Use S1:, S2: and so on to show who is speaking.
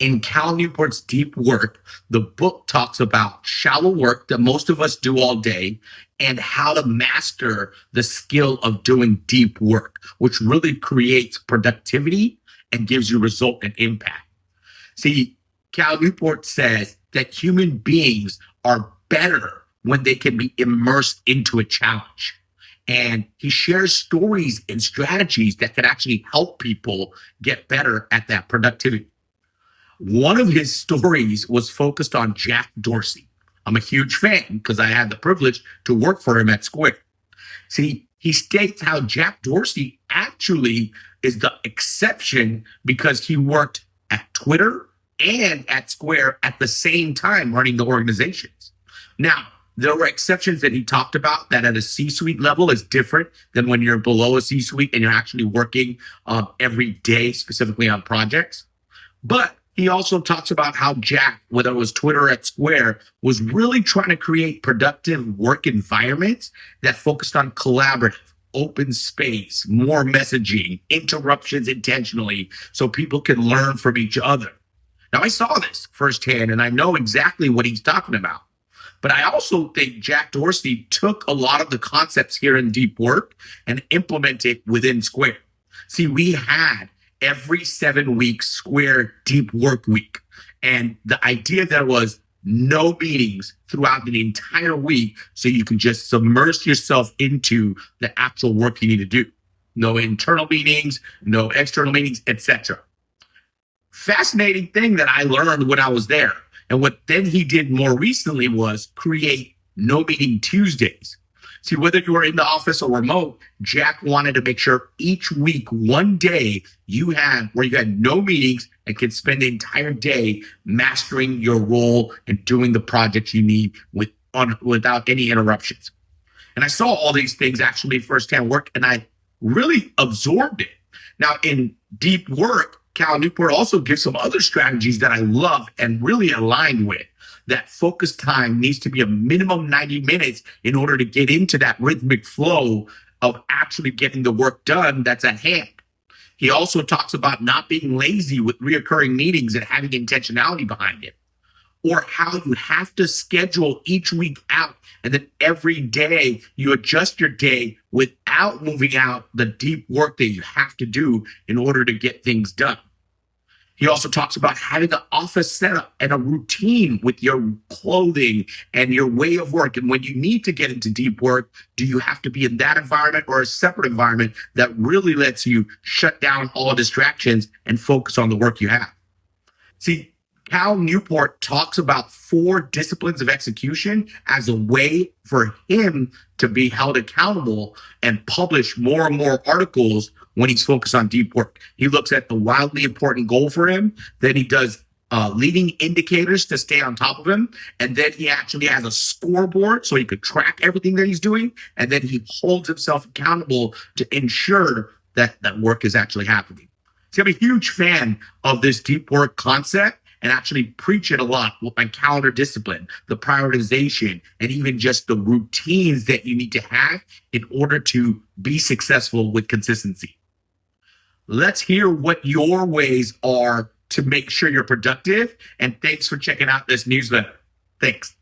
S1: In Cal Newport's Deep Work, the book talks about shallow work that most of us do all day and how to master the skill of doing deep work, which really creates productivity and gives you result and impact. See, Cal Newport says that human beings are better when they can be immersed into a challenge. And he shares stories and strategies that can actually help people get better at that productivity. One of his stories was focused on Jack Dorsey. I'm a huge fan because I had the privilege to work for him at Square. See, he states how Jack Dorsey actually is the exception because he worked at Twitter and at Square at the same time running the organizations. Now, there were exceptions that he talked about that at a C-suite level is different than when you're below a C-suite and you're actually working every day, specifically on projects. But he also talks about how Jack, whether it was Twitter or at Square, was really trying to create productive work environments that focused on collaborative, open space, more messaging, interruptions intentionally, so people can learn from each other. Now, I saw this firsthand, and I know exactly what he's talking about. But I also think Jack Dorsey took a lot of the concepts here in Deep Work and implemented within Square. See, we had every 7 weeks Square Deep Work Week. And the idea there was no meetings throughout the entire week so you can just submerge yourself into the actual work you need to do. No internal meetings, no external meetings, etc. Fascinating thing that I learned when I was there. And what then he did more recently was create no meeting Tuesdays. See, whether you were in the office or remote, Jack wanted to make sure each week, one day you had where you had no meetings and could spend the entire day mastering your role and doing the projects you need without any interruptions. And I saw all these things actually firsthand work, and I really absorbed it. Now, in Deep Work, Cal Newport also gives some other strategies that I love and really aligned with. That focus time needs to be a minimum 90 minutes in order to get into that rhythmic flow of actually getting the work done that's at hand. He also talks about not being lazy with reoccurring meetings and having intentionality behind it, or how you have to schedule each week out. And then every day you adjust your day without moving out the deep work that you have to do in order to get things done. He also talks about having an office setup and a routine with your clothing and your way of work. And when you need to get into deep work, do you have to be in that environment or a separate environment that really lets you shut down all distractions and focus on the work you have? See, Cal Newport talks about 4 disciplines of execution as a way for him to be held accountable and publish more and more articles when he's focused on deep work. He looks at the wildly important goal for him. Then he does leading indicators to stay on top of him. And then he actually has a scoreboard so he could track everything that he's doing. And then he holds himself accountable to ensure that that work is actually happening. So I'm a huge fan of this deep work concept, and actually preach it a lot with my calendar discipline, the prioritization, and even just the routines that you need to have in order to be successful with consistency. Let's hear what your ways are to make sure you're productive. And thanks for checking out this newsletter. Thanks.